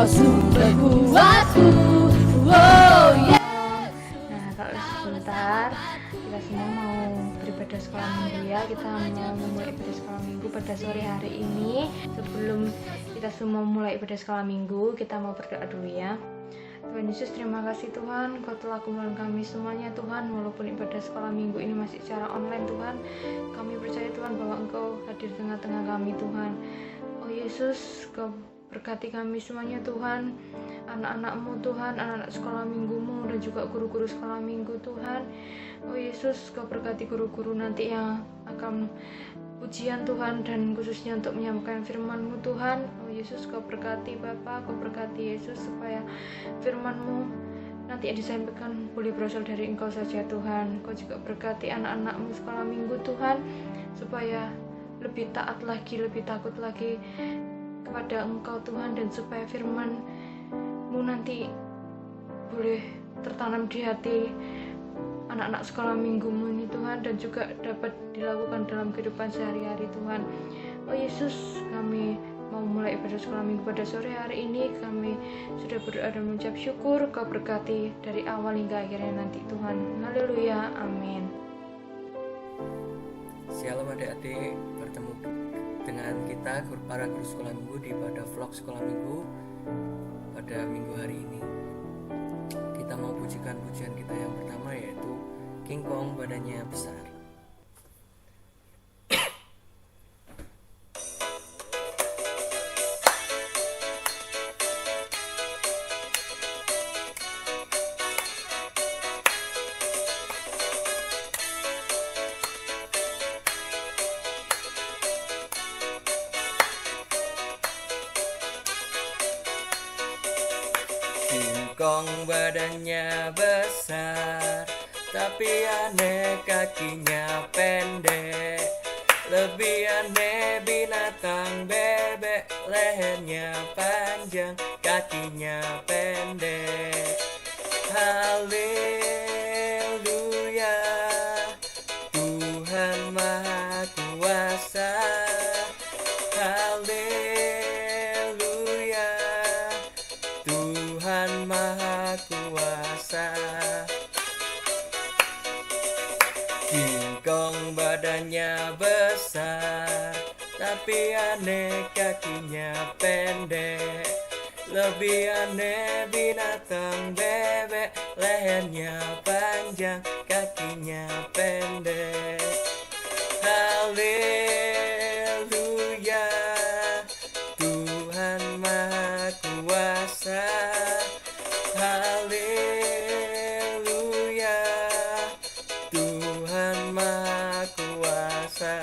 sumberku aku. Oh yeah. Nah, kalau sebentar kita semua mau beribadah sekolah minggu ya. Kita mau memulai ibadah sekolah minggu pada sore hari ini. Sebelum kita semua mulai ibadah sekolah minggu, kita mau berdoa dulu ya. Tuhan Yesus, terima kasih Tuhan, Kau telah kumpulkan kami semuanya Tuhan. Walaupun ibadah sekolah minggu ini masih secara online Tuhan, kami percaya Tuhan bahwa Engkau hadir di tengah-tengah kami Tuhan. Oh Yesus, Kau berkati kami semuanya Tuhan, anak-anak-Mu Tuhan, anak-anak sekolah minggumu dan juga guru-guru sekolah minggu Tuhan. Oh Yesus, Kau berkati guru-guru nanti yang akan ujian Tuhan, dan khususnya untuk menyampaikan firman-Mu Tuhan. Oh Yesus, Kau berkati Bapa, Kau berkati Yesus, supaya firman-Mu nanti yang disampaikan boleh berasal dari Engkau saja Tuhan. Kau juga berkati anak-anak-Mu sekolah minggu Tuhan, supaya lebih taat lagi, lebih takut lagi kepada Engkau Tuhan, dan supaya firman-Mu nanti boleh tertanam di hati anak-anak sekolah minggumu ini Tuhan, dan juga dapat dilakukan dalam kehidupan sehari-hari Tuhan. Oh Yesus, kami mau mulai ibadah sekolah minggu pada sore hari ini. Kami sudah berdoa dan mengucap syukur. Kau berkati dari awal hingga akhirnya nanti Tuhan. Haleluya, amin. Shalom adik-adik, bertemu dengan kita para guru sekolah minggu di pada vlog sekolah minggu pada minggu hari ini. Kita mau pujikan pujian kita yang pertama, yaitu King Kong badannya besar. King Kong badannya besar, tapi aneh kakinya pendek. Lebih aneh binatang bebek, lehernya panjang, kakinya pendek. Haleluya, Tuhan Maha Kuasa. Haleluya, Tuhan Maha Kuasa. King Kong badannya besar, tapi aneh kakinya pendek. Lebih aneh binatang bebek, lehernya panjang, kakinya pendek. Haleluya, Tuhan Maha Kuasa. Haleluya, Tuhan Maha Kuasa.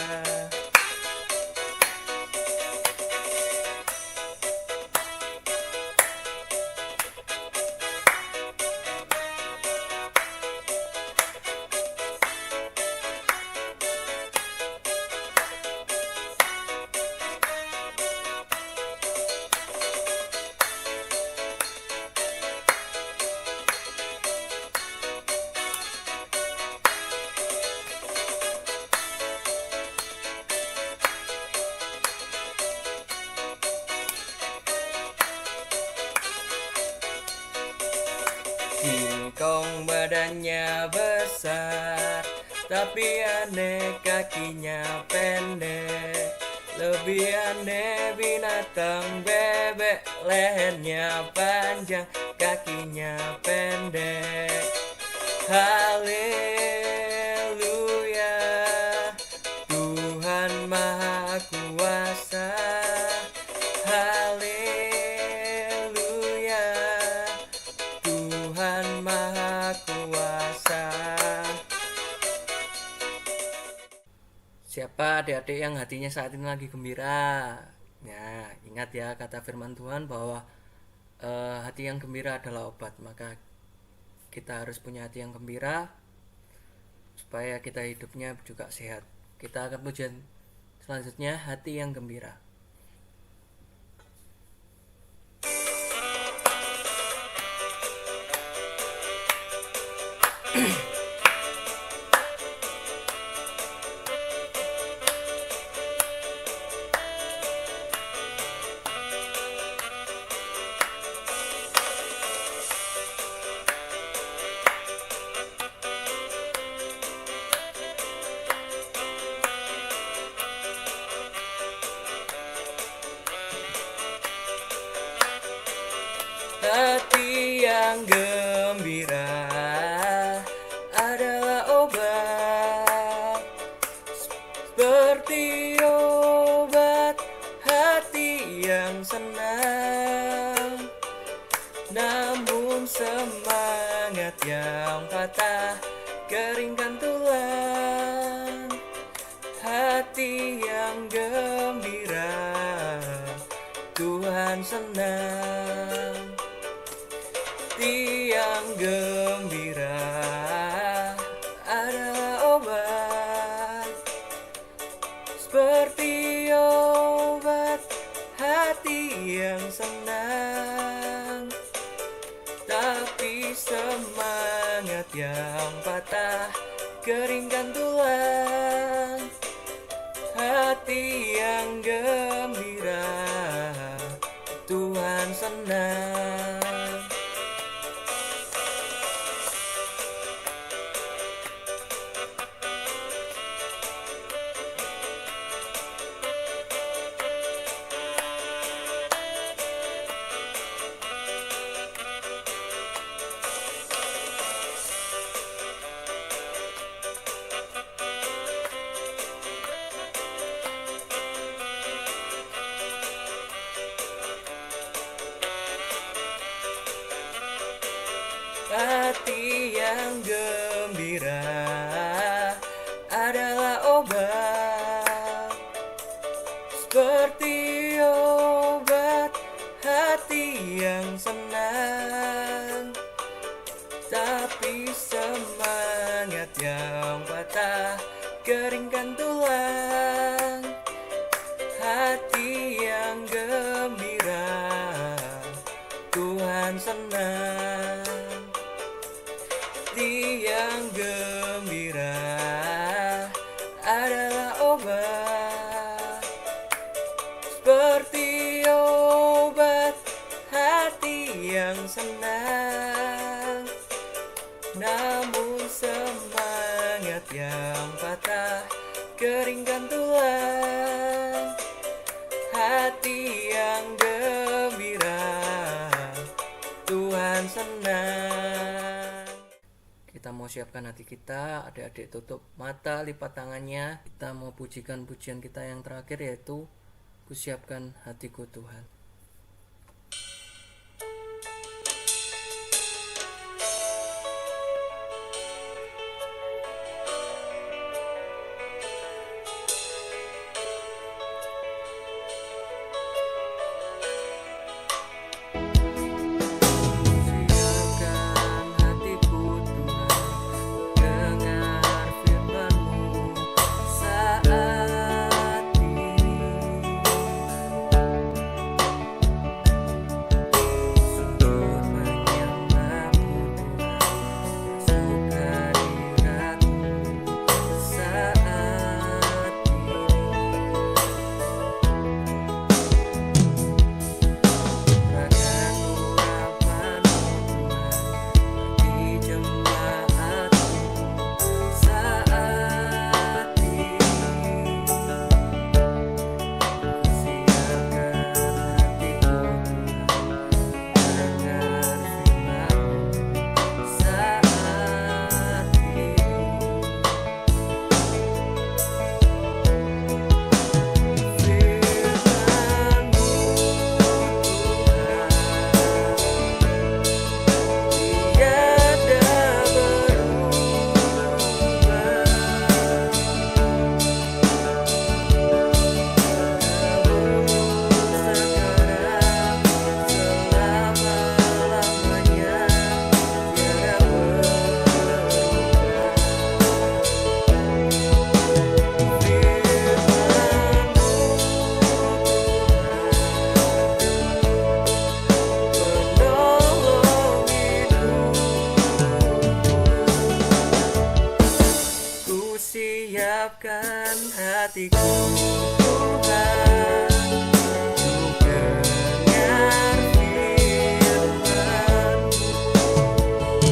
King Kong badannya besar, tapi aneh kakinya pendek. Lebih aneh binatang bebek, lehernya panjang, kakinya pendek. Haleluya, Tuhan Maha Kuasa. Haleluya, Tuhan Maha Kuasa. Siapa adik-adik yang hatinya saat ini lagi gembira? Ya, ingat ya kata firman Tuhan bahwa hati yang gembira adalah obat. Maka kita harus punya hati yang gembira supaya kita hidupnya juga sehat. Kita akan pujian selanjutnya, hati yang gembira. Hati yang gembira adalah obat, seperti obat hati yang senang. Namun semangat yang patah keringkan tulang. Hati yang gembira Tuhan senang. Hati yang gembira adalah obat, seperti obat hati yang senang. Tapi semangat yang patah keringkan tulang. Hati yang gembira Tuhan senang. Hati yang gembira adalah obat, seperti obat hati yang senang. Tapi semangat yang patah keringkan tulang. Hati yang gembira Tuhan senang. Hati yang gembira adalah obat, seperti obat hati yang senang. Namun semangat yang patah keringkan tulang. Hati yang gembira Tuhan senang. Kita mau siapkan hati kita, adik-adik tutup mata, lipat tangannya. Kita mau pujikan pujian kita yang terakhir, yaitu ku siapkan hatiku Tuhan. Siapkan hatiku Tuhan, untuk dengar firman-Mu.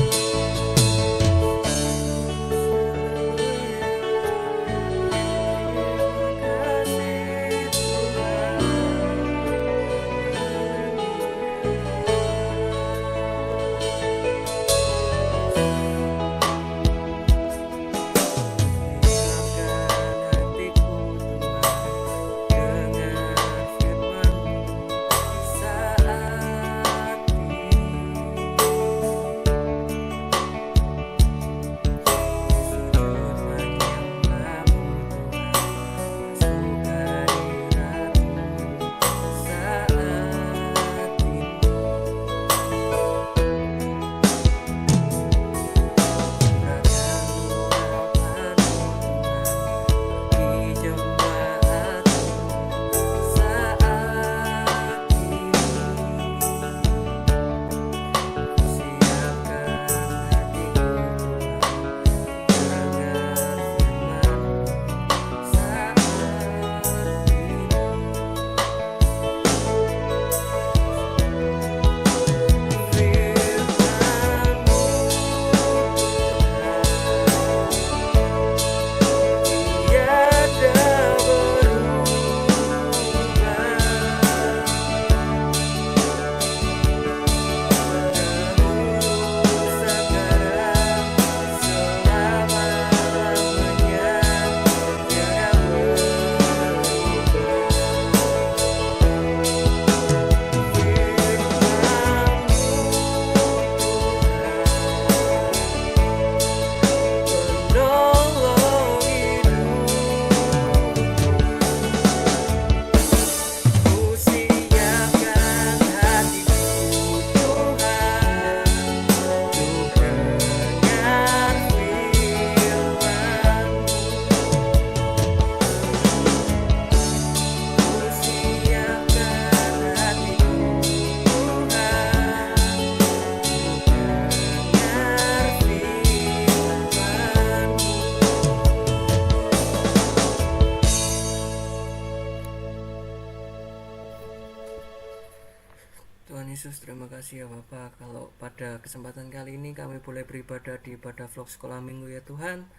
Tuhan Yesus, terima kasih ya Bapak, kalau pada kesempatan kali ini kami boleh beribadah di ibadah vlog sekolah minggu ya Tuhan.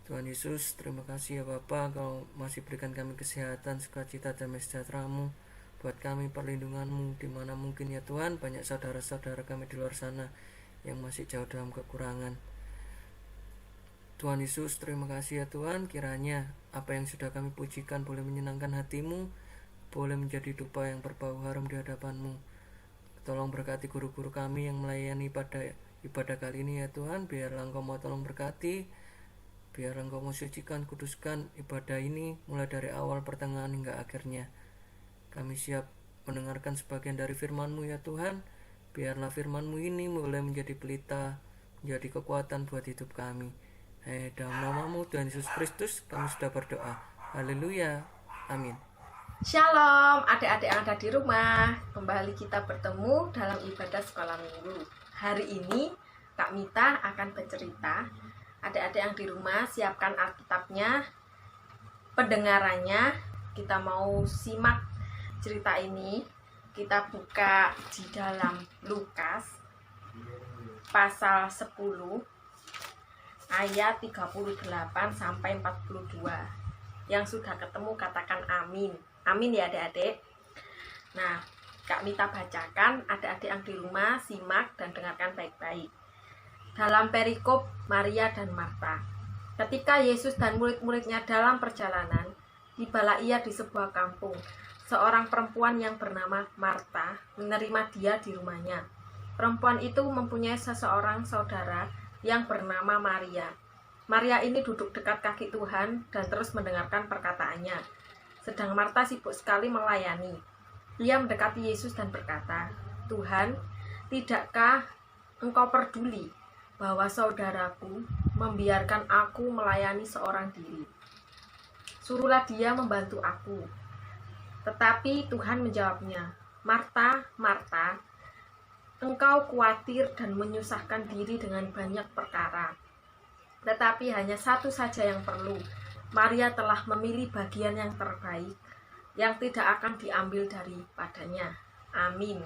Tuhan Yesus, terima kasih ya Bapak, kalau masih berikan kami kesehatan, sukacita, damai sejahtera-Mu. Buat kami perlindungan-Mu, dimana mungkin ya Tuhan, banyak saudara-saudara kami di luar sana yang masih jauh dalam kekurangan. Tuhan Yesus, terima kasih ya Tuhan, kiranya apa yang sudah kami pujikan boleh menyenangkan hati-Mu, boleh menjadi dupa yang berbau harum di hadapan-Mu. Tolong berkati guru-guru kami yang melayani pada ibadah kali ini ya Tuhan. Biarlah Engkau mau tolong berkati, biarlah Engkau mau sucikan, kuduskan ibadah ini mulai dari awal, pertengahan hingga akhirnya. Kami siap mendengarkan sebagian dari firman-Mu ya Tuhan. Biarlah firman-Mu ini boleh menjadi pelita, menjadi kekuatan buat hidup kami. Dalam nama-Mu Tuhan Yesus Kristus kami sudah berdoa. Haleluya. Amin. Shalom adik-adik yang ada di rumah. Kembali kita bertemu dalam ibadah sekolah minggu. Hari ini Kak Mita akan bercerita. Adik-adik yang di rumah siapkan Alkitabnya, pendengarannya. Kita mau simak cerita ini. Kita buka di dalam Lukas pasal 10 ayat 38 sampai 42. Yang sudah ketemu katakan amin. Amin ya adik-adik. Nah, Kak Mita bacakan, adik-adik yang di rumah simak dan dengarkan baik-baik. Dalam perikop Maria dan Marta. Ketika Yesus dan murid-muridnya dalam perjalanan, tibalah ia di sebuah kampung. Seorang perempuan yang bernama Marta menerima dia di rumahnya. Perempuan itu mempunyai seseorang saudara yang bernama Maria. Maria ini duduk dekat kaki Tuhan dan terus mendengarkan perkataannya. Sedang Marta sibuk sekali melayani. Ia mendekati Yesus dan berkata, "Tuhan, tidakkah Engkau peduli bahwa saudaraku membiarkan aku melayani seorang diri? Suruhlah dia membantu aku." Tetapi Tuhan menjawabnya, "Marta, Marta, engkau khawatir dan menyusahkan diri dengan banyak perkara. Tetapi hanya satu saja yang perlu. Maria telah memilih bagian yang terbaik, yang tidak akan diambil daripadanya." Amin.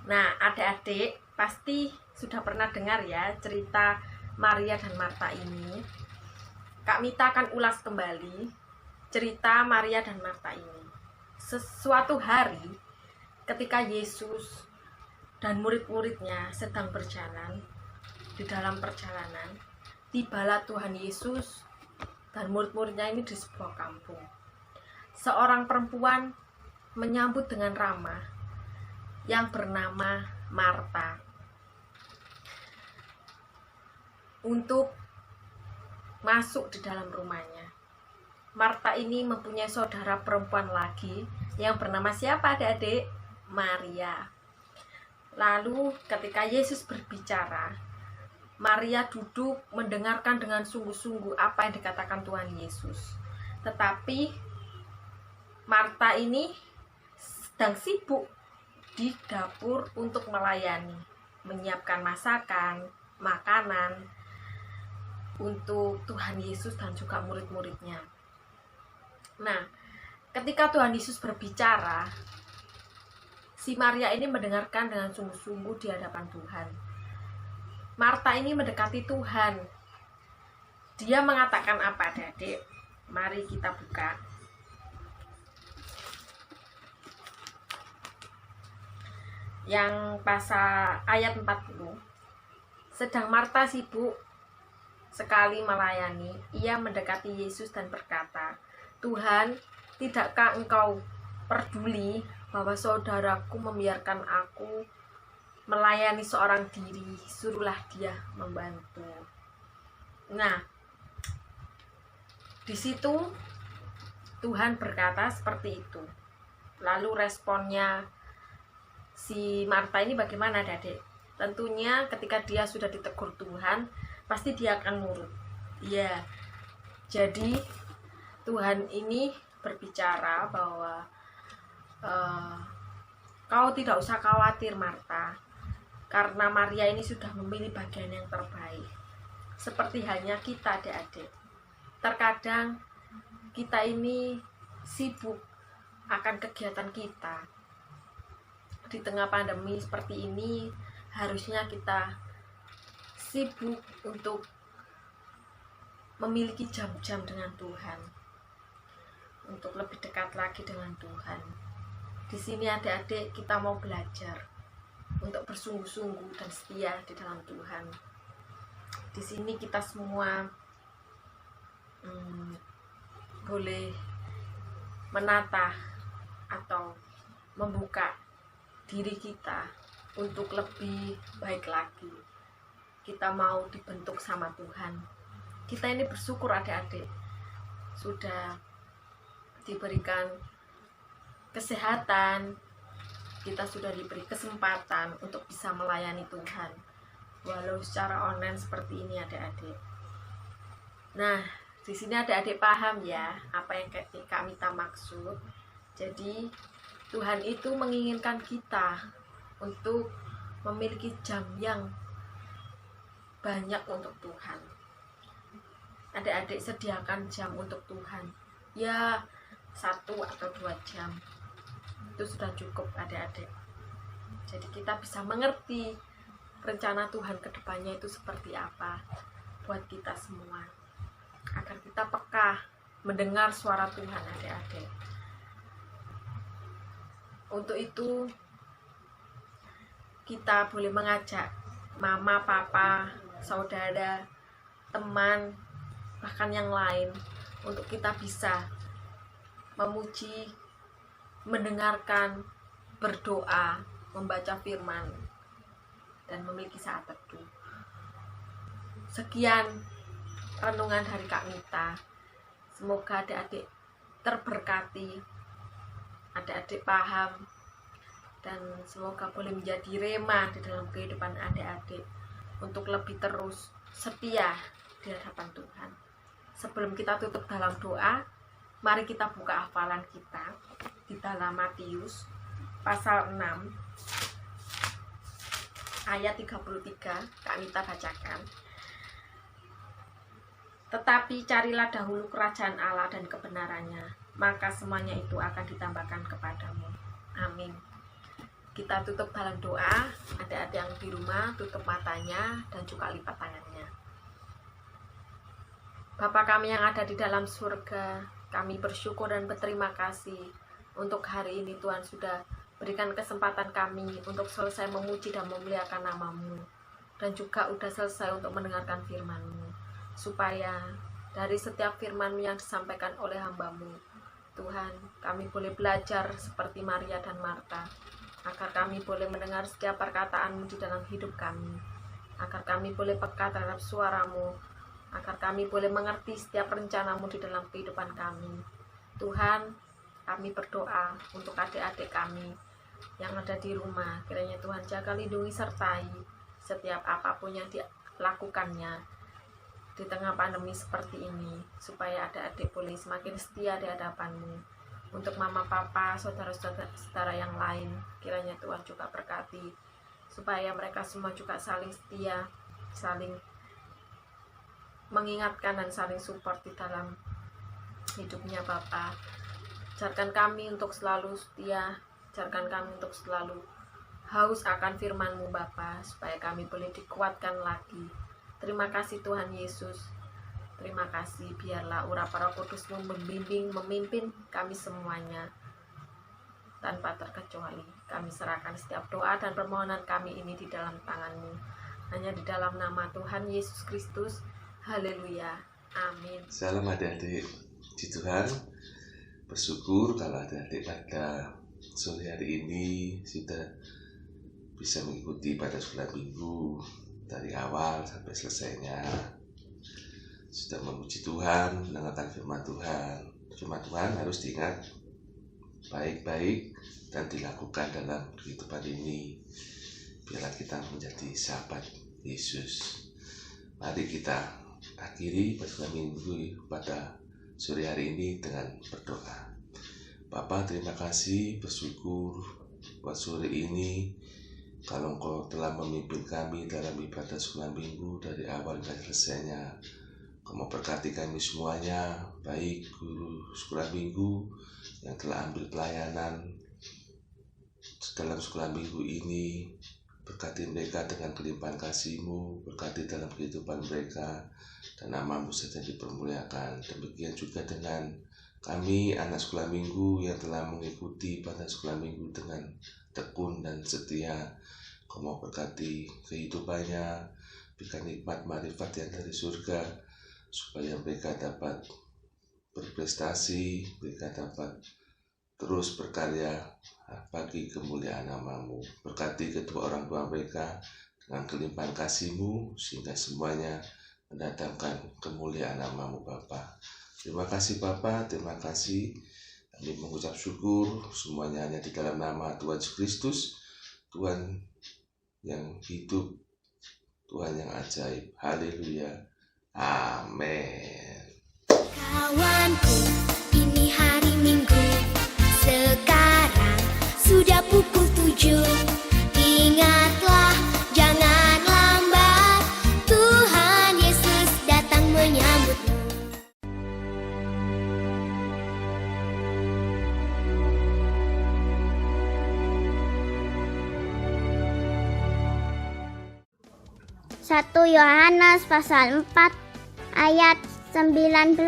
Nah, adik-adik pasti sudah pernah dengar ya cerita Maria dan Marta ini. Kak Mita akan ulas kembali cerita Maria dan Marta ini. Sesuatu hari ketika Yesus dan murid-muridnya sedang berjalan, di dalam perjalanan, tibalah Tuhan Yesus dan murid-muridnya ini di sebuah kampung. Seorang perempuan menyambut dengan ramah yang bernama Marta untuk masuk di dalam rumahnya. Marta ini mempunyai saudara perempuan lagi yang bernama siapa adik-adik? Maria. Lalu ketika Yesus berbicara, Maria duduk mendengarkan dengan sungguh-sungguh apa yang dikatakan Tuhan Yesus. Tetapi Marta ini sedang sibuk di dapur untuk melayani, menyiapkan masakan, makanan untuk Tuhan Yesus dan juga murid-muridnya. Nah, ketika Tuhan Yesus berbicara, si Maria ini mendengarkan dengan sungguh-sungguh di hadapan Tuhan. Marta ini mendekati Tuhan. Dia mengatakan apa, adik-adik? Mari kita buka. Yang pasal ayat 40. Sedang Marta sibuk sekali melayani, ia mendekati Yesus dan berkata, "Tuhan, tidakkah Engkau peduli bahwa saudaraku membiarkan aku melayani seorang diri? Suruhlah dia membantu." Nah, di situ Tuhan berkata seperti itu. Lalu responnya si Marta ini bagaimana, adik? Tentunya ketika dia sudah ditegur Tuhan, pasti dia akan nurut. Ya, jadi Tuhan ini berbicara bahwa kau tidak usah khawatir Marta, karena Maria ini sudah memilih bagian yang terbaik. Seperti halnya kita adik-adik, terkadang kita ini sibuk akan kegiatan kita, di tengah pandemi seperti ini harusnya kita sibuk untuk memiliki jam-jam dengan Tuhan, untuk lebih dekat lagi dengan Tuhan. Di sini adik-adik kita mau belajar untuk bersungguh-sungguh dan setia di dalam Tuhan. Di sini kita semua boleh menata atau membuka diri kita untuk lebih baik lagi. Kita mau dibentuk sama Tuhan. Kita ini bersyukur adik-adik sudah diberikan kesehatan, kita sudah diberi kesempatan untuk bisa melayani Tuhan walau secara online seperti ini adik-adik. Nah, di sini adik-adik paham ya apa yang Kak Mita maksud. Jadi Tuhan itu menginginkan kita untuk memiliki jam yang banyak untuk Tuhan. Adik-adik sediakan jam untuk Tuhan. Ya, 1 atau 2 jam. Itu sudah cukup adik-adik. Jadi kita bisa mengerti rencana Tuhan ke depannya itu seperti apa buat kita semua. Agar kita peka mendengar suara Tuhan adik-adik. Untuk itu kita boleh mengajak mama, papa, saudara, teman, bahkan yang lain untuk kita bisa memuji, mendengarkan, berdoa, membaca firman, dan memiliki saat teduh. Sekian renungan dari Kak Mita. Semoga adik-adik terberkati, adik-adik paham, dan semoga boleh menjadi rema di dalam kehidupan adik-adik untuk lebih terus setia di hadapan Tuhan. Sebelum kita tutup dalam doa, mari kita buka hafalan kita di dalam Matius pasal 6 ayat 33. Kak Mita bacakan. Tetapi carilah dahulu kerajaan Allah dan kebenarannya, maka semuanya itu akan ditambahkan kepadamu. Amin. Kita tutup dalam doa. Adik-adik yang di rumah tutup matanya dan juga lipat tangannya. Bapa kami yang ada di dalam surga, kami bersyukur dan berterima kasih untuk hari ini Tuhan sudah berikan kesempatan kami untuk selesai memuji dan memuliakan nama-Mu, dan juga sudah selesai untuk mendengarkan firman-Mu, supaya dari setiap firman-Mu yang disampaikan oleh hamba-Mu, Tuhan, kami boleh belajar seperti Maria dan Marta, agar kami boleh mendengar setiap perkataan-Mu di dalam hidup kami, agar kami boleh peka terhadap suara-Mu, agar kami boleh mengerti setiap rencana-Mu di dalam kehidupan kami. Tuhan, kami berdoa untuk adik-adik kami yang ada di rumah. Kiranya Tuhan jaga, lindungi, sertai setiap apapun yang dilakukannya di tengah pandemi seperti ini, supaya adik-adik boleh semakin setia di hadapan-Mu. Untuk mama, papa, saudara-saudara yang lain, kiranya Tuhan juga berkati, supaya mereka semua juga saling setia, saling mengingatkan dan saling support di dalam hidupnya Bapa. Ajarkan kami untuk selalu setia, ajarkan kami untuk selalu haus akan firman-Mu Bapa, supaya kami boleh dikuatkan lagi. Terima kasih Tuhan Yesus. Terima kasih, biarlah urapan Roh Kudus-Mu membimbing, memimpin kami semuanya tanpa terkecuali. Kami serahkan setiap doa dan permohonan kami ini di dalam tangan-Mu, hanya di dalam nama Tuhan Yesus Kristus. Haleluya, amin. Salam adik-adik di Tuhan. Bersyukur kalau adik-adik pada sore hari ini sudah bisa mengikuti pada sekolah minggu dari awal sampai selesainya. Sudah memuji Tuhan, mendengarkan firman Tuhan. Firman Tuhan harus diingat baik-baik dan dilakukan dalam kehidupan ini, biarlah kita menjadi sahabat Yesus. Mari kita akhiri pada minggu pada sore hari ini dengan berdoa. Bapa, terima kasih, bersyukur buat sore ini. Kalau Engkau telah memimpin kami dalam ibadah sekolah minggu dari awal hingga selesainya, Kau memberkati kami semuanya, baik guru sekolah minggu yang telah ambil pelayanan dalam sekolah minggu ini. Berkati mereka dengan kelimpahan kasih-Mu, berkati dalam kehidupan mereka, dan nama-Mu saja dipermuliakan. Demikian juga dengan kami, anak sekolah minggu yang telah mengikuti pada sekolah minggu dengan tekun dan setia. Kau mau berkati kehidupannya, berikan nikmat marifat yang dari surga, supaya mereka dapat berprestasi, mereka dapat terus berkarya bagi kemuliaan nama-Mu. Berkati kedua orang tua mereka dengan kelimpahan kasih-Mu, sehingga semuanya mendatangkan kemuliaan nama-Mu Bapa. Terima kasih Bapa, terima kasih. Kami mengucap syukur semuanya hanya di dalam nama Tuhan Yesus Kristus, Tuhan yang hidup, Tuhan yang ajaib. Haleluya. Amin. Kawanku, ini hari Minggu. Sekarang sudah pukul 7. Ingatlah, jangan lambat. Tuhan Yesus datang menyambutmu. Satu Yohanes pasal 4 ayat 19.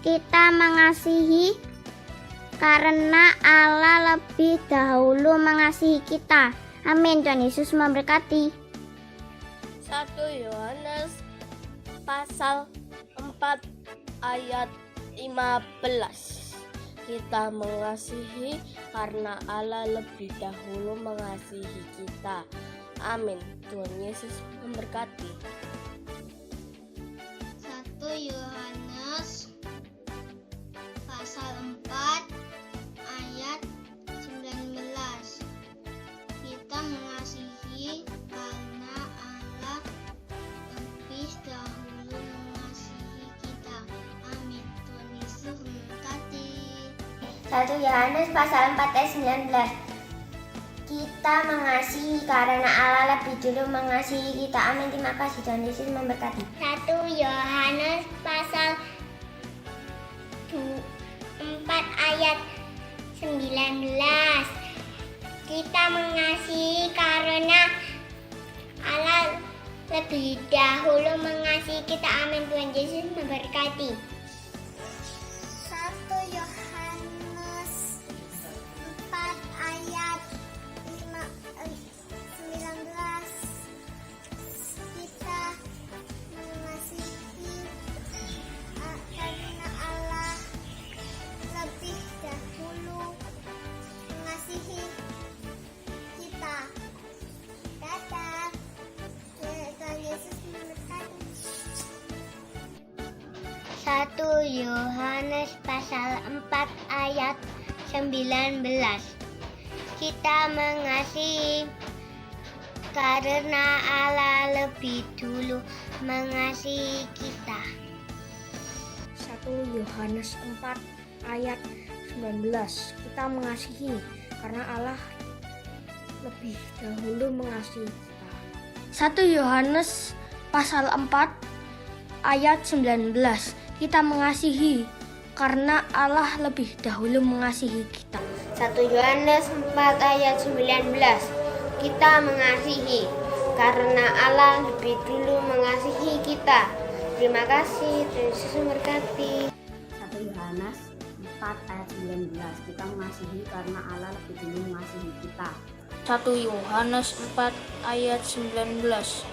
Kita mengasihi karena Allah lebih dahulu mengasihi kita. Amin. Tuhan Yesus memberkati. 1 Yohanes pasal 4 ayat 15. Kita mengasihi karena Allah lebih dahulu mengasihi kita. Amin. Tuhan Yesus memberkati. 1 Yohanes pasal 4 ayat 19. Kita mengasihi karena Allah lebih dahulu mengasihi kita. Amin. Tuhan Yesus memberkati. 1 Yohanes pasal 4 ayat 19. Kita mengasihi karena Allah lebih dulu mengasihi kita. Amin. Terima kasih. Tuhan Yesus memberkati. 1 Yohanes pasal 4 ayat 19. Kita mengasihi karena Allah lebih dahulu mengasihi kita. Amin. Tuhan Yesus memberkati. 1 Yohanes 4 ayat 19. Kita mengasihi karena Allah lebih dahulu mengasihi kita. Dadah. Tuhan Yesus memberkati. 1 Yohanes pasal 4 ayat 19. Kita mengasihi karena Allah lebih dulu mengasihi kita. 1 Yohanes 4 ayat 19. Kita mengasihi karena Allah lebih dahulu mengasihi kita. 1 Yohanes pasal 4 ayat 19. Kita mengasihi karena Allah lebih dahulu mengasihi kita. 1 Yohanes 4 ayat 19. Kita mengasihi karena Allah lebih dulu mengasihi kita. Terima kasih. Tuhan Yesus memberkati. 1 Yohanes 4 ayat 19. Kita mengasihi karena Allah lebih dulu mengasihi kita. 1 Yohanes 4 ayat 19.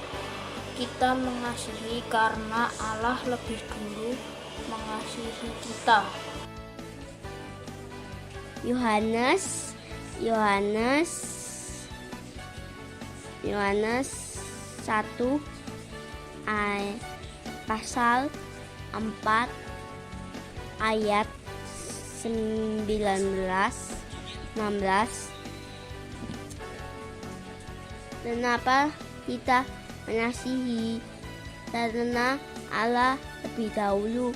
Kita mengasihi karena Allah lebih dulu mengasihi kita. Yohanes 1 pasal 4 ayat 16. Kenapa kita mengasihi? Karena Allah lebih dahulu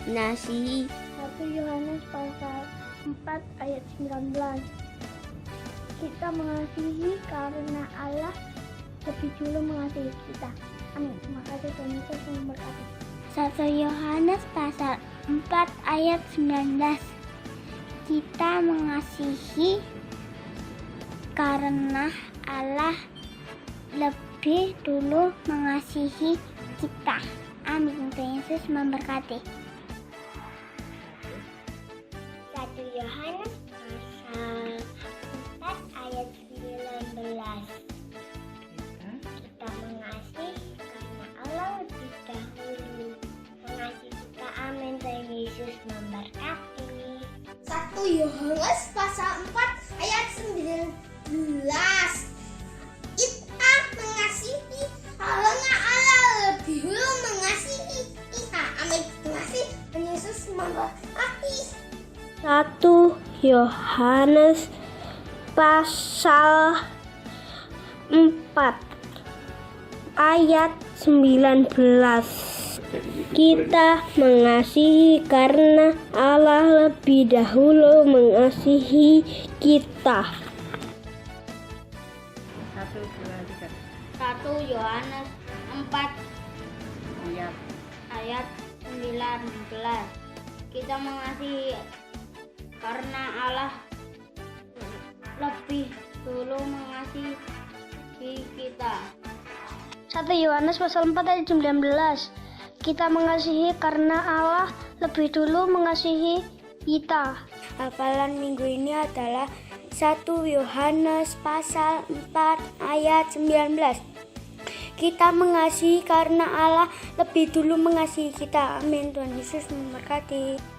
mengasihi. 1 Yohanes pasal 4 ayat 19. Kita mengasihi karena Allah lebih dulu mengasihi kita. Amin. Terima kasih. Tuhan Yesus memberkati. 1 Yohanes pasal 4 ayat 19. Kita mengasihi karena Allah lebih dulu mengasihi kita. Amin. Tuhan Yesus memberkati. 1 Yohanes pasal 4 ayat 19. Kita mengasihi karena Allah lebih dahulu mengasihi kita. Amin. Tuhan Yesus memberkati. 1 Yohanes pasal 4 ayat 19. Kita mengasihi karena Allah lebih dulu mengasihi kita. Amin. Terima kasih. Tuhan Yesus memberkati. 1 Yohanes pasal 4 ayat 19. Kita mengasihi karena Allah lebih dahulu mengasihi kita. 1 Yohanes 4 ayat 19. Kita mengasihi karena Allah lebih dulu mengasihi kita. 1 Yohanes pasal 4 ayat 19. Kita mengasihi karena Allah lebih dulu mengasihi kita. Hafalan minggu ini adalah 1 Yohanes pasal 4 ayat 19. Kita mengasihi karena Allah lebih dulu mengasihi kita. Amin. Tuhan Yesus memberkati.